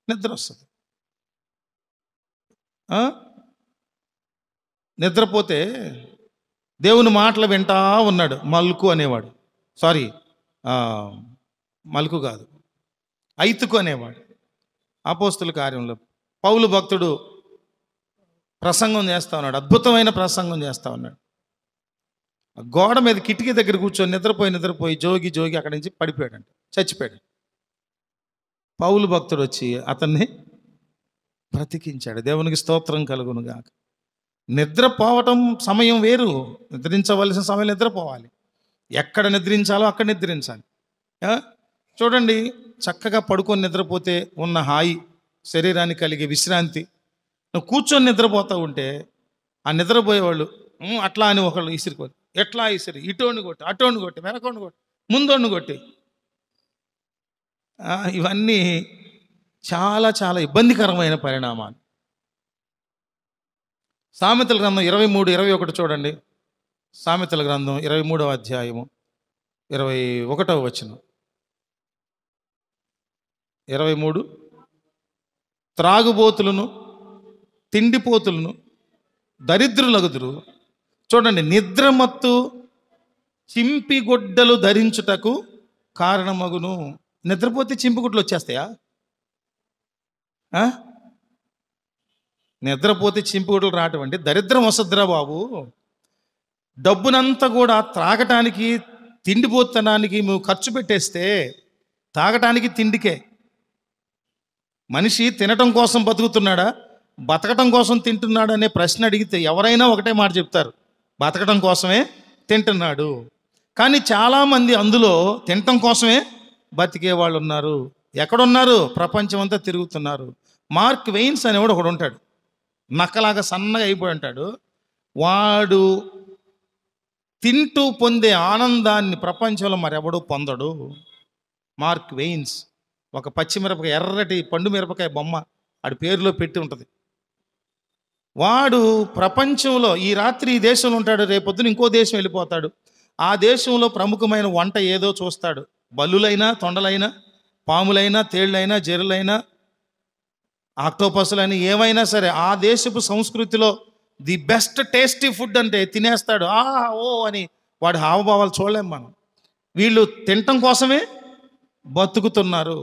S1: నిద్ర వస్తుంది. నిద్రపోతే దేవుని మాటలు వింటా ఉన్నాడు మల్కు అనేవాడు. మల్కు కాదు, ఐతుకు అనేవాడు. అపోస్తుల కార్యంలో పౌలు భక్తుడు ప్రసంగం చేస్తా ఉన్నాడు, అద్భుతమైన ప్రసంగం చేస్తా ఉన్నాడు. గోడ మీద కిటికీ దగ్గర కూర్చొని నిద్రపోయి జోగి అక్కడి నుంచి పడిపోయాడంట, చచ్చిపోయాడు. పౌలు భక్తుడు వచ్చి అతన్ని బ్రతికించాడు. దేవునికి స్తోత్రం కలుగును గాక. నిద్రపోవటం సమయం వేరు, నిద్రించవలసిన సమయం నిద్రపోవాలి. ఎక్కడ నిద్రించాలో అక్కడ నిద్రించాలి. చూడండి, చక్కగా పడుకొని నిద్రపోతే ఉన్న హాయి, శరీరానికి కలిగే విశ్రాంతి. నువ్వు కూర్చొని నిద్రపోతూ ఉంటే ఆ నిద్రపోయేవాళ్ళు అట్లా అని ఒకళ్ళు ఇసిరిపోదు. ఎట్లా ఇసిరి, ఇటోని కొట్టి, అటోని కొట్టి, వెనకోని కొట్టి, ముందోని కొట్టి, ఇవన్నీ చాలా ఇబ్బందికరమైన పరిణామాలు. సామెతల గ్రంథం 23:21 చూడండి. సామెతల గ్రంథం 23వ అధ్యాయము 21వ వచనం. 23 త్రాగుబోతులను, తిండిపోతులను దరిద్రులగుదురు. చూడండి, నిద్రమత్తు చింపిగుడ్డలు ధరించుటకు కారణమగును. నిద్రపోతే చింపిగుడ్డలు వచ్చేస్తాయా? నిద్రపోతే చింపిగుడ్డలు రావటం అంటే దరిద్రం వస్తుందిరా బాబు. డబ్బునంతా కూడా త్రాగటానికి, తిండిపోతనానికి నువ్వు ఖర్చు పెట్టేస్తే తాగటానికి, తిండికే. మనిషి తినటం కోసం బతుకుతున్నాడా, బతకటం కోసం తింటున్నాడు అనే ప్రశ్న అడిగితే ఎవరైనా ఒకటే మాట చెప్తారు, బతకటం కోసమే తింటున్నాడు. కానీ చాలామంది అందులో తినటం కోసమే బతికే వాళ్ళు ఉన్నారు. ఎక్కడున్నారు? ప్రపంచం అంతా తిరుగుతున్నారు. మార్క్ వెయిన్స్ అనేవాడు ఒకడు ఉంటాడు, నక్కలాగా సన్నగా అయిపోయి ఉంటాడు. వాడు తింటూ పొందే ఆనందాన్ని ప్రపంచంలో మరెవడూ పొందడు. మార్క్ వెయిన్స్ ఒక పచ్చిమిరపకాయ, ఎర్రటి పండు మిరపకాయ బొమ్మ ఆడి పేరులో పెట్టి ఉంటుంది. వాడు ప్రపంచంలో ఈ రాత్రి ఈ దేశంలో ఉంటాడు, రేపొద్దున ఇంకో దేశం వెళ్ళిపోతాడు. ఆ దేశంలో ప్రముఖమైన వంట ఏదో చూస్తాడు. బల్లులైనా, తొండలైనా, పాములైనా, తేళ్ళైనా, జెర్రులైనా, ఆక్టోపస్లైనా ఏమైనా సరే ఆ దేశపు సంస్కృతిలో ది బెస్ట్ టేస్టీ ఫుడ్ అంటే తినేస్తాడు. ఓ అని వాడి హావభావాలు చూడలేం మనం. వీళ్ళు తినటం కోసమే బతుకుతున్నారు.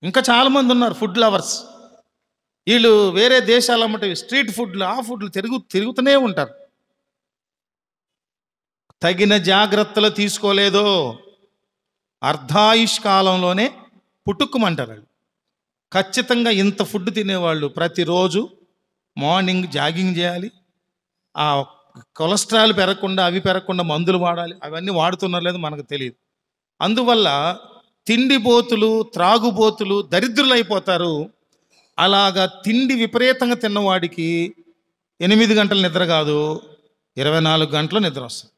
S1: ఇంకా చాలామంది ఉన్నారు ఫుడ్ లవర్స్. వీళ్ళు వేరే దేశాల అమ్మటి స్ట్రీట్ ఫుడ్లు, ఆ ఫుడ్లు తిరుగుతూనే ఉంటారు. తగిన జాగ్రత్తలు తీసుకోలేదో అర్ధాయుష్కాలంలోనే పుట్టుక్కుమంటారు వాళ్ళు. ఖచ్చితంగా ఇంత ఫుడ్ తినేవాళ్ళు ప్రతిరోజు మార్నింగ్ జాగింగ్ చేయాలి. ఆ కొలెస్ట్రాల్ పెరగకుండా, అవి పెరగకుండా మందులు వాడాలి. అవన్నీ వాడుతున్నారు లేదు మనకు తెలియదు. అందువల్ల తిండిబోతులు, త్రాగుబోతులు దరిద్రులు అయిపోతారు. అలాగా తిండి విపరీతంగా తిన్నవాడికి 8 గంటల నిద్ర కాదు, 24 గంటలు నిద్ర వస్తుంది.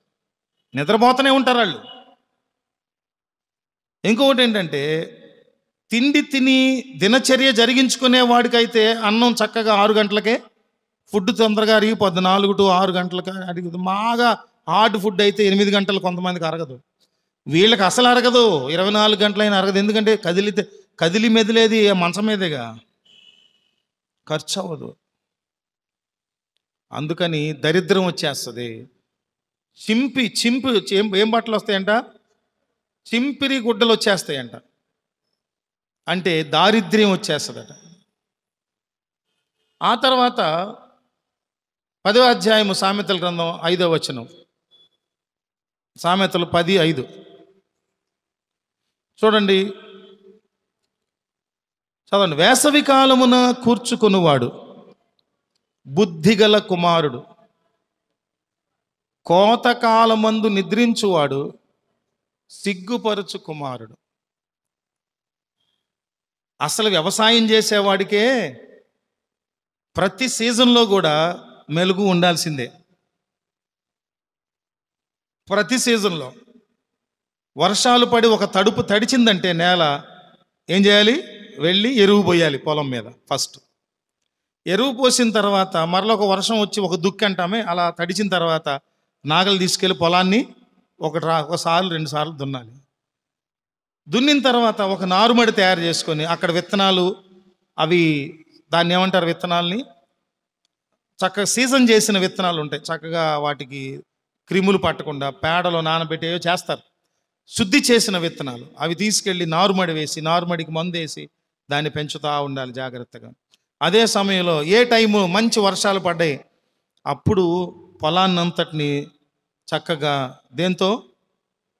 S1: నిద్రపోతూనే ఉంటారు వాళ్ళు. ఇంకొకటి ఏంటంటే, తిండి తిని దినచర్య జరిగించుకునే వాడికైతే అన్నం చక్కగా 6 గంటలకే, ఫుడ్ తొందరగా అరిగిపోద్ది. 4 to 6 గంటలకి అరిగిపోద్ది. బాగా హార్డ్ ఫుడ్ అయితే 8 గంటలు కొంతమందికి అరగదు. వీళ్ళకి అసలు అరగదు, 24 గంటలైనా అరగదు. ఎందుకంటే కదిలి మెదిలేది మంచం మీదేగా, ఖర్చు అవ్వదు. అందుకని దరిద్రం వచ్చేస్తుంది. ఏం బట్టలు వస్తాయంట? చింపిరి గుడ్డలు వచ్చేస్తాయంట. అంటే దారిద్ర్యం వచ్చేస్తుందట. ఆ తర్వాత 10వ అధ్యాయము సామెతల గ్రంథం 5వ వచనం, సామెతలు 10:5 చూడండి, చదవండి. వేసవి కాలమున కూర్చుకొనువాడు బుద్ధిగల కుమారుడు, కోతకాలమందు నిద్రించువాడు సిగ్గుపరుచు కుమారుడు. అసలు వ్యవసాయం చేసేవాడికే ప్రతి సీజన్లో కూడా మెలుగు ఉండాల్సిందే. ప్రతి సీజన్లో వర్షాలు పడి ఒక తడుపు తడిచిందంటే నేల ఏం చేయాలి? వెళ్ళి ఎరువు పోయాలి పొలం మీద. ఫస్ట్ ఎరువు పోసిన తర్వాత మరలా ఒక వర్షం వచ్చి ఒక దుక్కి అంటామే, అలా తడిచిన తర్వాత నాగలు తీసుకెళ్ళి పొలాన్ని ఒకసారి 2 సార్లు దున్నాలి. దున్నిన తర్వాత ఒక నారుమడి తయారు చేసుకొని అక్కడ విత్తనాలు, అవి దాన్ని ఏమంటారు, విత్తనాల్ని చక్కగా సీజన్ చేసిన విత్తనాలు ఉంటాయి. చక్కగా వాటికి క్రిములు పట్టకుండా పేడలో నానబెట్టి ఏవో చేస్తారు, శుద్ధి చేసిన విత్తనాలు. అవి తీసుకెళ్ళి నారుమడి వేసి, నారుమడికి మందు వేసి దాన్ని పెంచుతూ ఉండాలి జాగ్రత్తగా. అదే సమయంలో ఏ టైము మంచి వర్షాలు పడ్డాయి, అప్పుడు పొలాన్నంతటిని చక్కగా దేంతో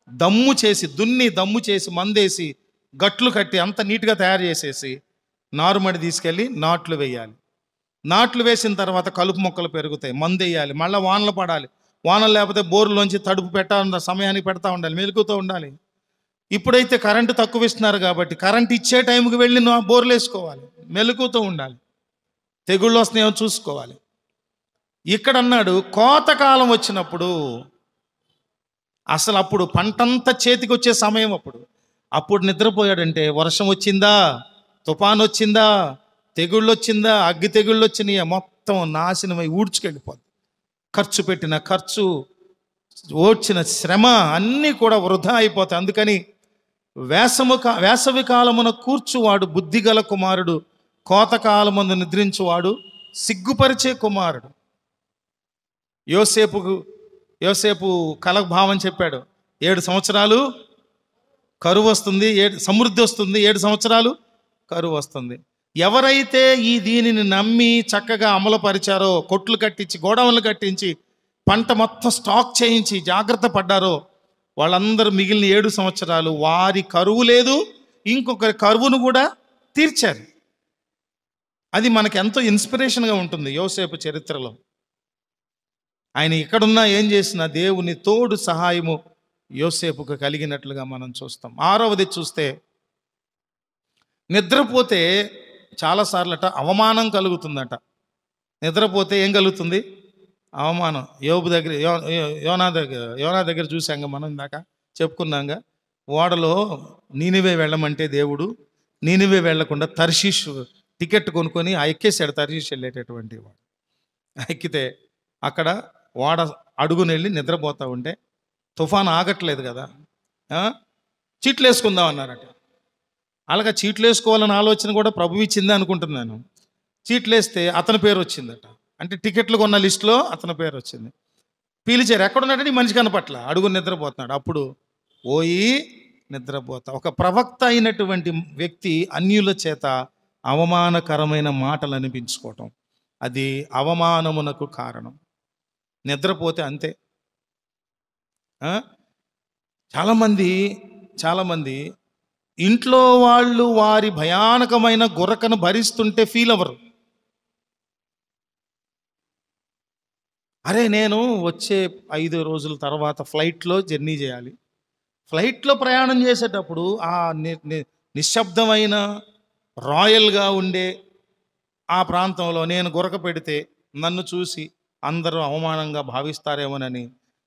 S1: దమ్ము చేసి, దమ్ము చేసి, మందేసి, గట్లు కట్టి అంత నీట్గా తయారు చేసేసి నారుమడి తీసుకెళ్ళి నాట్లు వేయాలి. నాట్లు వేసిన తర్వాత కలుపు మొక్కలు పెరుగుతాయి, మందు వేయాలి. మళ్ళీ వానలు పడాలి. వానలు లేకపోతే బోర్లోంచి తడుపు పెట్టాలి, సమయానికి పెడతా ఉండాలి, మెలుగుతూ ఉండాలి. ఇప్పుడైతే కరెంటు తక్కువ ఇస్తున్నారు కాబట్టి కరెంట్ ఇచ్చే టైంకి వెళ్ళి బోర్లు వేసుకోవాలి, మెలుగుతూ ఉండాలి, తెగుళ్ళు వస్తున్నాయో చూసుకోవాలి. ఇక్కడ అన్నాడు కోతకాలం వచ్చినప్పుడు, అసలు అప్పుడు పంటంతా చేతికి వచ్చే సమయం. అప్పుడు నిద్రపోయాడంటే వర్షం వచ్చిందా, తుఫాను వచ్చిందా, తెగుళ్ళు వచ్చిందా, అగ్గి తెగుళ్ళు వచ్చినాయా, మొత్తం నాశనమై ఊడ్చుకెళ్ళిపోద్ది. ఖర్చు పెట్టిన ఖర్చు, ఓడ్చిన శ్రమ అన్నీ కూడా వృధా అయిపోతాయి. అందుకని వేసవి కాలమున కూర్చువాడు బుద్ధిగల కుమారుడు, కోతకాలమందు నిద్రించువాడు సిగ్గుపరిచే కుమారుడు. యోసేపు కలకు భావం చెప్పాడు. 7 సంవత్సరాలు కరువు వస్తుంది, సమృద్ధి వస్తుంది, 7 సంవత్సరాలు కరువు వస్తుంది. ఎవరైతే దీనిని నమ్మి చక్కగా అమలుపరిచారో, కొట్లు కట్టించి, గోడౌన్లు కట్టించి, పంట మొత్తం స్టాక్ చేయించి జాగ్రత్త పడ్డారో, వాళ్ళందరూ మిగిలిన 7 సంవత్సరాలు వారి కరువు లేదు, ఇంకొకరి కరువును కూడా తీర్చారు. అది మనకు ఎంతో ఇన్స్పిరేషన్గా ఉంటుంది యోసేపు చరిత్రలో. ఆయన ఎక్కడున్నా ఏం చేసినా దేవుని తోడు సహాయము యోసేపుకు కలిగినట్లుగా మనం చూస్తాం. 6వది చూస్తే, నిద్రపోతే చాలాసార్లట అవమానం కలుగుతుందట. నిద్రపోతే ఏం కలుగుతుంది? అవమానం. యోబు దగ్గర, యోనా దగ్గర చూసాంగా మనం, ఇందాక చెప్పుకున్నాంగా. ఓడలో నీనివే వెళ్ళమంటే దేవుడు నీనివే వెళ్లకుండా తర్షీష్ టికెట్ కొనుక్కొని ఎక్కేసాడు. తర్షీష్ వెళ్ళేటటువంటి వాడు ఎక్కితే అక్కడ ఓడ అడుగుని వెళ్ళి నిద్రపోతూ ఉంటే తుఫాను ఆగట్లేదు కదా, చీట్లు వేసుకుందాం అన్నారట. అలాగా చీట్లు వేసుకోవాలని ఆలోచన కూడా ప్రభు ఇచ్చింది అనుకుంటున్నాను. చీట్లు వేస్తే అతని పేరు వచ్చిందట. అంటే టికెట్లు కొన్న లిస్టులో అతని పేరు వచ్చింది. పిలిచారు, ఎక్కడున్నాడని మనిషి కనపట్ల, అడుగు నిద్రపోతున్నాడు. అప్పుడు పోయి నిద్రపోతా. ఒక ప్రవక్త అయినటువంటి వ్యక్తి అన్యుల చేత అవమానకరమైన మాటలు అనిపించుకోవటం, అది అవమానమునకు కారణం. నిద్రపోతే అంతే. చాలామంది ఇంట్లో వాళ్ళు వారి భయానకమైన గురకను భరిస్తుంటే ఫీల్ అవ్వరు. అరే నేను వచ్చే 5 రోజుల తర్వాత ఫ్లైట్లో జర్నీ చేయాలి. ఫ్లైట్లో ప్రయాణం చేసేటప్పుడు ఆ నిశ్శబ్దమైన రాయల్గా ఉండే ఆ ప్రాంతంలో నేను గురక పెడితే నన్ను చూసి అందరూ అవమానంగా భావిస్తారేమోనని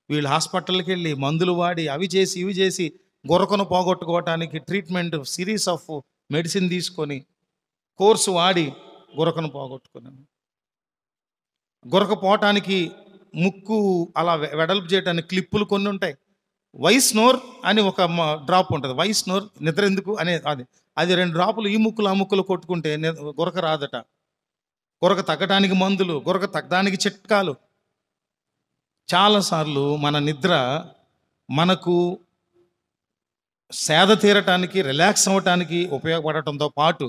S1: వీళ్ళు హాస్పిటల్కి వెళ్ళి మందులు వాడి అవి చేసి ఇవి చేసి గురకను పోగొట్టుకోవటానికి ట్రీట్మెంట్ సిరీస్ ఆఫ్ మెడిసిన్ తీసుకొని కోర్సు వాడి గురకను పోగొట్టుకున్నాను. గురక పోవటానికి ముక్కు అలా వెడల్పు చేయడానికి క్లిప్పులు కొన్ని ఉంటాయి. వైస్నోర్ అని ఒక డ్రాప్ ఉంటుంది. వైస్నోర్ నిద్ర ఎందుకు అనే అది 2 డ్రాపులు ఈ ముక్కులు ఆ ముక్కులు కొట్టుకుంటే గురక రాదట. గురక తగ్గడానికి మందులు, గురక తగ్గడానికి చిట్కాలు. చాలాసార్లు మన నిద్ర మనకు సేద తీరటానికి, రిలాక్స్ అవ్వటానికి ఉపయోగపడటంతో పాటు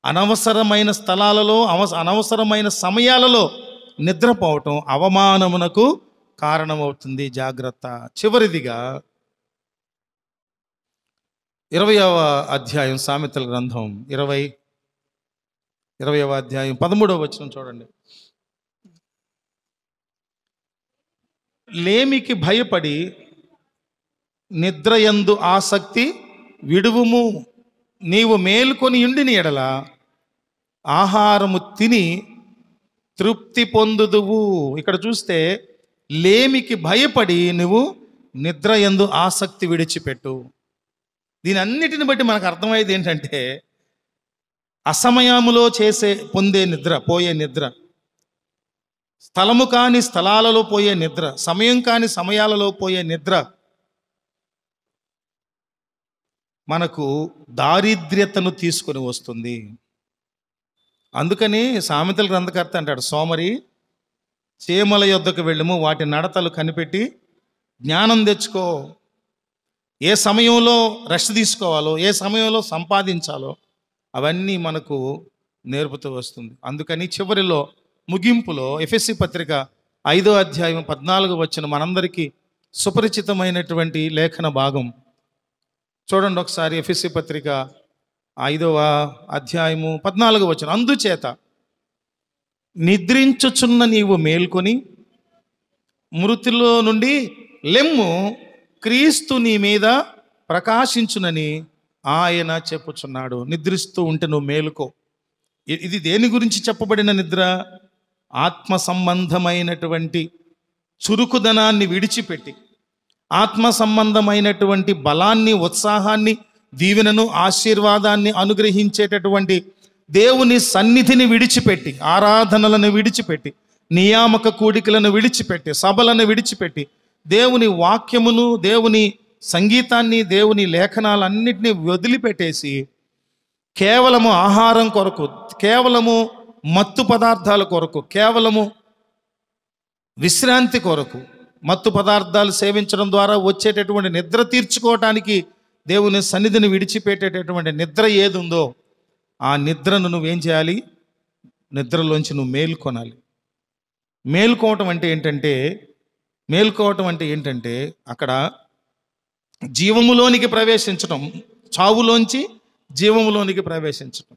S1: అనవసరమైన స్థలాలలో అనవసరమైన సమయాలలో నిద్రపోవటం అవమానమునకు కారణమవుతుంది. జాగ్రత్త. చివరిదిగా 20వ అధ్యాయం సామెతల గ్రంథం 20వ అధ్యాయం 13వ వచనం చూడండి. లేమికి భయపడి నిద్రయందు ఆసక్తి విడువుము, నీవు మేలుకొని ఉండిన ఎడల ఆహారము తిని తృప్తి పొందుదువు. ఇక్కడ చూస్తే లేమికి భయపడి నువ్వు నిద్రయందు ఆసక్తి విడిచిపెట్టు. దీని అన్నిటిని బట్టి మనకు అర్థమయ్యేది ఏంటంటే, అసమయములో పొందే నిద్ర, పోయే నిద్ర, స్థలము కాని స్థలాలలో పోయే నిద్ర, సమయం కాని సమయాలలో పోయే నిద్ర మనకు దారిద్ర్యతను తీసుకొని వస్తుంది. అందుకని సామెతల గ్రంథకర్త అంటాడు, సోమరి చీమల యొద్దకు వెళ్ళము, వాటి నడతలు కనిపెట్టి జ్ఞానం తెచ్చుకో. ఏ సమయంలో రెస్ట్ తీసుకోవాలో, ఏ సమయంలో సంపాదించాలో అవన్నీ మనకు నేర్పుతూ వస్తుంది. అందుకని చివరిలో ముగింపులో ఎఫెసీ పత్రిక 5వ అధ్యాయం 14వ వచనం మనందరికీ సుపరిచితమైనటువంటి లేఖన భాగం చూడండి ఒకసారి. ఎఫెసీ పత్రిక 5వ అధ్యాయము 14వ వచనం. అందుచేత నిద్రించుచున్న నీవు మేల్కొని మృతుల్లో నుండి లెమ్ము, క్రీస్తు నీ మీద ప్రకాశించునని ఆయన చెప్పుచున్నాడు. నిద్రిస్తూ ఉంటే నువ్వు మేలుకో. ఇది దేని గురించి చెప్పబడిన నిద్ర? ఆత్మ సంబంధమైనటువంటి చురుకుదనాన్ని విడిచిపెట్టి, ఆత్మ సంబంధమైనటువంటి బలాన్ని, ఉత్సాహాన్ని, దీవెనను, ఆశీర్వాదాన్ని అనుగ్రహించేటటువంటి దేవుని సన్నిధిని విడిచిపెట్టి, ఆరాధనలను విడిచిపెట్టి, నియామక కూడికలను విడిచిపెట్టి, సభలను విడిచిపెట్టి, దేవుని వాక్యమును, దేవుని సంగీతాన్ని, దేవుని లేఖనాలన్నింటినీ వదిలిపెట్టేసి కేవలము ఆహారం కొరకు, కేవలము మత్తు పదార్థాల కొరకు, కేవలము విశ్రాంతి కొరకు, మత్తు పదార్థాలు సేవించడం ద్వారా వచ్చేటటువంటి నిద్ర తీర్చుకోవటానికి దేవుని సన్నిధిని విడిచిపెట్టేటటువంటి నిద్ర ఏది ఉందో ఆ నిద్రను నువ్వేం చేయాలి? నిద్రలోంచి నువ్వు మేల్కొనాలి. మేల్కోవటం అంటే ఏంటంటే అక్కడ జీవములోనికి ప్రవేశించటం, చావులోంచి జీవములోనికి ప్రవేశించటం.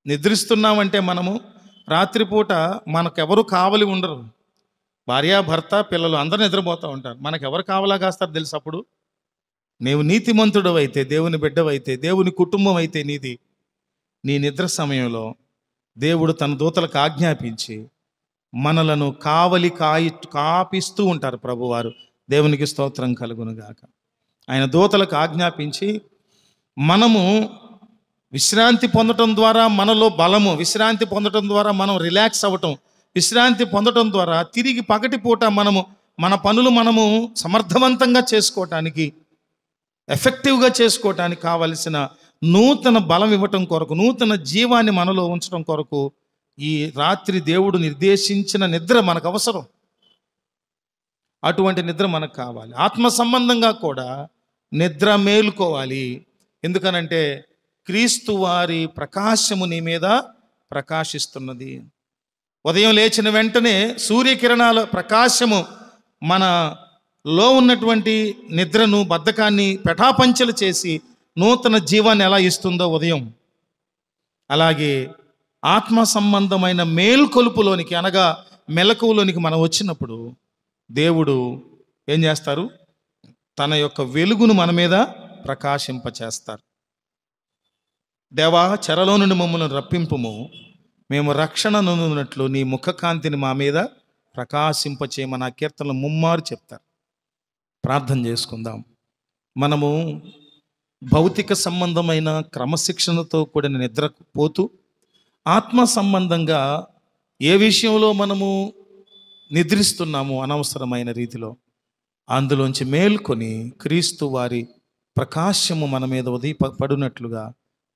S1: నిద్రిస్తున్నామంటే మనము రాత్రిపూట మనకెవరు కావలి ఉండరు. భార్య, భర్త, పిల్లలు అందరూ నిద్రపోతూ ఉంటారు. మనకు ఎవరు కావలా కాస్తారు తెలుసు? అప్పుడు నీవు నీతిమంతుడు అయితే, దేవుని బిడ్డవైతే, దేవుని కుటుంబం అయితే నీది, నీ నిద్ర సమయంలో దేవుడు తన దూతలకు ఆజ్ఞాపించి మనలను కాపిస్తూ ఉంటారు ప్రభువారు. దేవునికి స్తోత్రం కలుగును గాక. ఆయన దూతలకు ఆజ్ఞాపించి మనము విశ్రాంతి పొందటం ద్వారా మనలో బలము, విశ్రాంతి పొందటం ద్వారా మనం రిలాక్స్ అవ్వటం, విశ్రాంతి పొందటం ద్వారా తిరిగి పగటిపూట మన పనులు మనము సమర్థవంతంగా చేసుకోవటానికి, ఎఫెక్టివ్గా చేసుకోవటానికి కావలసిన నూతన బలం ఇవ్వటం కొరకు, నూతన జీవాన్ని మనలో ఉంచడం కొరకు ఈ రాత్రి దేవుడు నిర్దేశించిన నిద్ర మనకు అవసరం. అటువంటి నిద్ర మనకు కావాలి. ఆత్మ సంబంధంగా కూడా నిద్ర మేలుకోవాలి. ఎందుకనంటే క్రీస్తు వారి ప్రకాశము నీ మీద ప్రకాశిస్తున్నది. ఉదయం లేచిన వెంటనే సూర్యకిరణాల ప్రకాశము మనలో ఉన్నటువంటి నిద్రను, బద్ధకాన్ని పెటాపంచలు చేసి నూతన జీవాన్ని ఎలా ఇస్తుందో ఉదయం, అలాగే ఆత్మ సంబంధమైన మేల్కొలుపులోనికి, అనగా మెలకువలోనికి మనం వచ్చినప్పుడు దేవుడు ఏం చేస్తారు? తన యొక్క వెలుగును మన మీద ప్రకాశింపచేస్తారు. దేవా, చెరలో నుండి మమ్మల్ని రప్పింపుము, మేము రక్షణ నొందినట్లు నీ ముఖకాంతిని మా మీద ప్రకాశింపచేయమని ఆ కీర్తనలు ముమ్మారు చెప్తారు. ప్రార్థన చేసుకుందాం. మనము భౌతిక సంబంధమైన క్రమశిక్షణతో కూడిన నిద్రకు పోతూ ఆత్మ సంబంధంగా ఏ విషయంలో మనము నిద్రిస్తున్నాము అనవసరమైన రీతిలో, అందులోంచి మేల్కొని క్రీస్తు వారి ప్రకాశము మన మీద పడునట్లుగా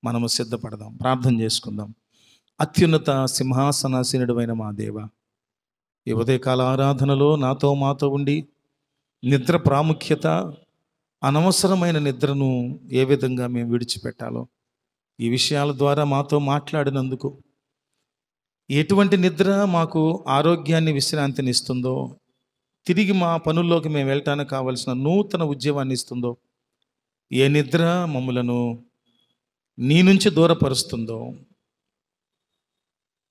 S1: మనము సిద్ధపడదాం. ప్రార్థన చేసుకుందాం. అత్యున్నత సింహాసనాసీనుడైన మా దేవ, ఈ ఉదయకాల ఆరాధనలో నాతో మాతో ఉండి నిద్ర ప్రాముఖ్యత, అనవసరమైన నిద్రను ఏ విధంగా మేము విడిచిపెట్టాలో ఈ విషయాల ద్వారా మాతో మాట్లాడినందుకు, ఎటువంటి నిద్ర మాకు ఆరోగ్యాన్ని, విశ్రాంతిని ఇస్తుందో, తిరిగి మా పనుల్లోకి మేము వెళ్ళటానికి కావలసిన నూతన ఉద్యమాన్ని ఇస్తుందో, ఏ నిద్ర మమ్మలను నీ నుంచి దూరపరుస్తుందో,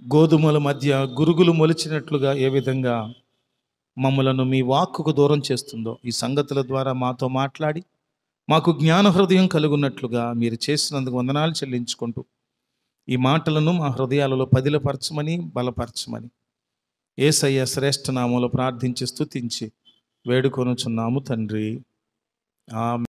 S1: గోధుమల మధ్య గురుగులు మొలిచినట్లుగా ఏ విధంగా మమ్మలను మీ వాక్కుకు దూరం చేస్తుందో, ఈ సంగతుల ద్వారా మాతో మాట్లాడి మాకు జ్ఞాన హృదయం కలుగున్నట్లుగా మీరు చేసినందుకు వందనాలు చెల్లించుకుంటూ ఈ మాటలను మా హృదయాలలో పదిలపరచమని, బలపరచమని యేసయ్య శ్రేష్ఠ నామములో ప్రార్థించి స్తుతించి వేడుకొనుచున్నాము తండ్రి. ఆమేన్.